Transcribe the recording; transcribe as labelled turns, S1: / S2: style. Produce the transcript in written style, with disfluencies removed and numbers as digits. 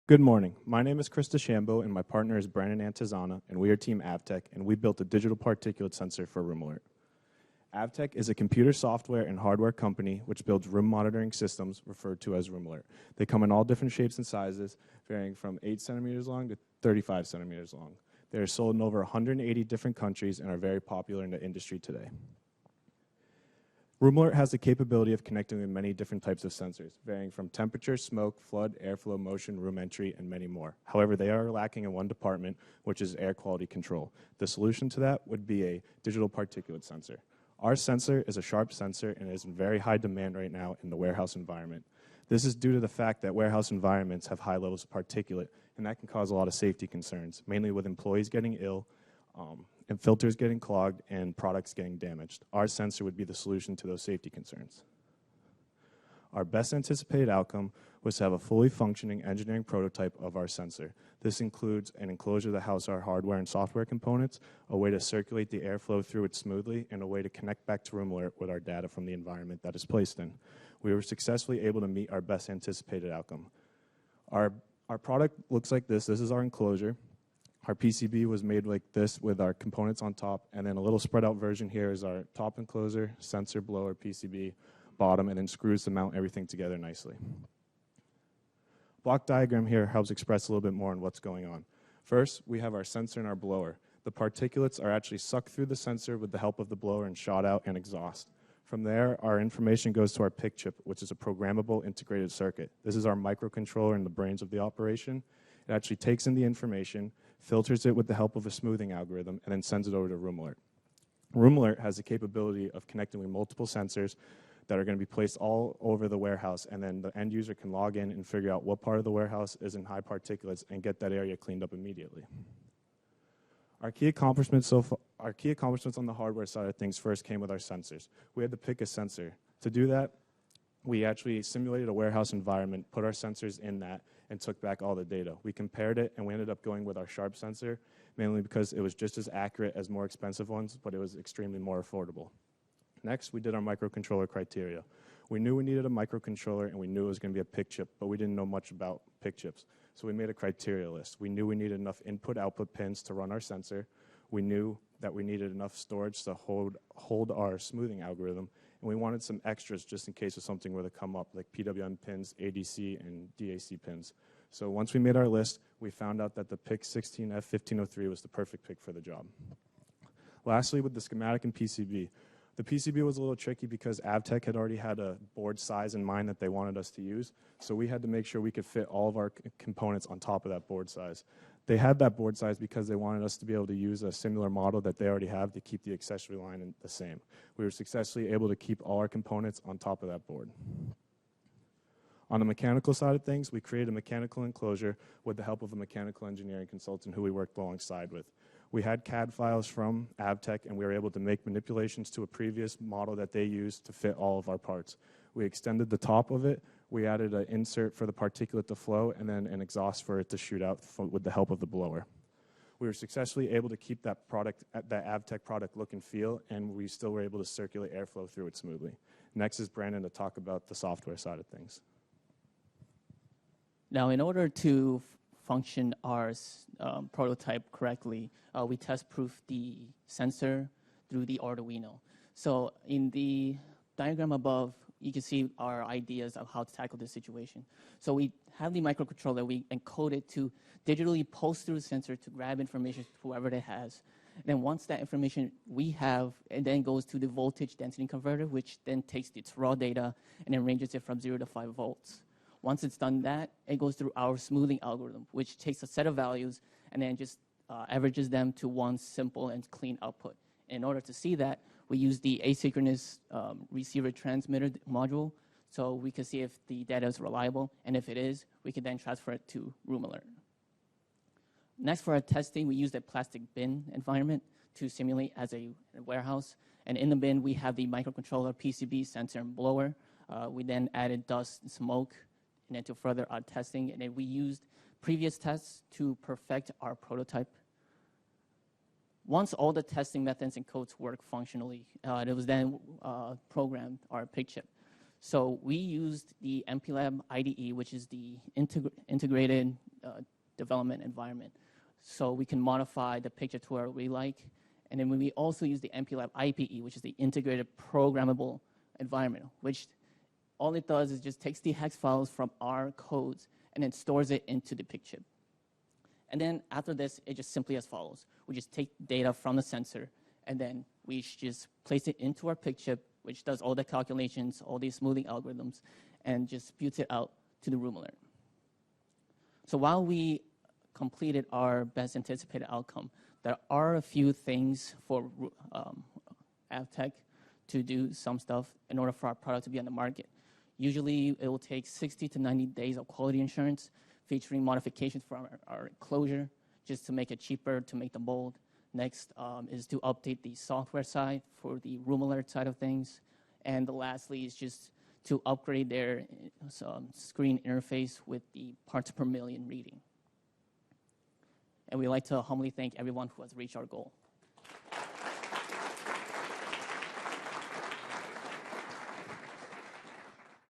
S1: Good morning. My name is Krista Shambo, and my partner is Brandon Antizana, and we are Team AVTech, and we built a digital particulate sensor for Room Alert. AVTech is a computer software and hardware company which builds room monitoring systems referred to as Room Alert. They come in all different shapes and sizes, varying from 8 centimeters long to 35 centimeters long. They are sold in over 180 different countries and are very popular in the industry today. Room Alert has the capability of connecting with many different types of sensors, varying from temperature, smoke, flood, airflow, motion, room entry, and many more. However, they are lacking in one department, which is air quality control. The solution to that would be a digital particulate sensor. Our sensor is a sharp sensor and is in very high demand right now in the warehouse environment. This is due to the fact that warehouse environments have high levels of particulate, and that can cause a lot of safety concerns, mainly with employees getting ill, and filters getting clogged, and products getting damaged. Our sensor would be the solution to those safety concerns. Our best anticipated outcome was to have a fully functioning engineering prototype of our sensor. This includes an enclosure that houses our hardware and software components, a way to circulate the airflow through it smoothly, and a way to connect back to Room Alert with our data from the environment that is placed in. We were successfully able to meet our best anticipated outcome. Our product looks like this. This is our enclosure. Our PCB was made like this with our components on top, and then a little spread out version here is our top enclosure, sensor, blower, PCB, bottom, and then screws to mount everything together nicely. Block diagram here helps express a little bit more on what's going on. First, we have our sensor and our blower. The particulates are actually sucked through the sensor with the help of the blower and shot out and exhaust. From there, our information goes to our PIC chip, which is a programmable integrated circuit. This is our microcontroller and the brains of the operation. It actually takes in the information, filters it with the help of a smoothing algorithm, and then sends it over to Room Alert. Room Alert has the capability of connecting with multiple sensors that are going to be placed all over the warehouse, and then the end user can log in and figure out what part of the warehouse is in high particulates and get that area cleaned up immediately. Our key accomplishments on the hardware side of things first came with our sensors. We had to pick a sensor. To do that, we actually simulated a warehouse environment, put our sensors in that, and took back all the data. We compared it, and we ended up going with our sharp sensor, mainly because it was just as accurate as more expensive ones, but it was extremely more affordable. Next, we did our microcontroller criteria. We knew we needed a microcontroller, and we knew it was going to be a PIC chip, but we didn't know much about PIC chips. So we made a criteria list. We knew we needed enough input-output pins to run our sensor. We knew that we needed enough storage to hold our smoothing algorithm, and we wanted some extras just in case if something were to come up, like PWM pins, ADC, and DAC pins. So once we made our list, we found out that the PIC 16F1503 was the perfect pick for the job. Lastly, with the schematic and PCB. The PCB was a little tricky because AVTech had already had a board size in mind that they wanted us to use, so we had to make sure we could fit all of our components on top of that board size. They had that board size because they wanted us to be able to use a similar model that they already have to keep the accessory line the same. We were successfully able to keep all our components on top of that board. On the mechanical side of things, we created a mechanical enclosure with the help of a mechanical engineering consultant who we worked alongside with. We had CAD files from AVTech, and we were able to make manipulations to a previous model that they used to fit all of our parts. We extended the top of it. We added an insert for the particulate to flow, and then an exhaust for it to shoot out with the help of the blower. We were successfully able to keep that AVTech product look and feel, and we still were able to circulate airflow through it smoothly. Next is Brandon to talk about the software side of things.
S2: Now, in order to function our prototype correctly, we test-proof the sensor through the Arduino. So in the diagram above, you can see our ideas of how to tackle this situation. So we have the microcontroller. We encode it to digitally pulse through the sensor to grab information whoever it has. And then once that information we have, it then goes to the voltage density converter, which then takes its raw data and then ranges it from 0 to 5 volts. Once it's done that, it goes through our smoothing algorithm, which takes a set of values and then just averages them to one simple and clean output. In order to see that, we use the asynchronous receiver-transmitter module, so we can see if the data is reliable, and if it is, we can then transfer it to Room Alert. Next, for our testing, we used a plastic bin environment to simulate as a warehouse, and in the bin, we have the microcontroller, PCB, sensor, and blower. We then added dust and smoke, and then to further our testing, and then we used previous tests to perfect our prototype. Once all the testing methods and codes work functionally, it was then programmed our PIC chip. So we used the MPLAB IDE, which is the integrated development environment. So we can modify the picture to where we like. And then we also use the MPLAB IPE, which is the integrated programmable environment, which all it does is just takes the hex files from our codes and then stores it into the PIC chip. And then after this, it's just simply as follows. We just take data from the sensor, and then we just place it into our PIC chip, which does all the calculations, all these smoothing algorithms, and just spits it out to the room alert. So while we completed our best anticipated outcome, there are a few things for AVTech to do some stuff in order for our product to be on the market. Usually, it will take 60 to 90 days of quality assurance, featuring modifications for our enclosure, just to make it cheaper, to make them bold. Next is to update the software side for the room alert side of things. And lastly is just to upgrade their screen interface with the parts per million reading. And we'd like to humbly thank everyone who has reached our goal.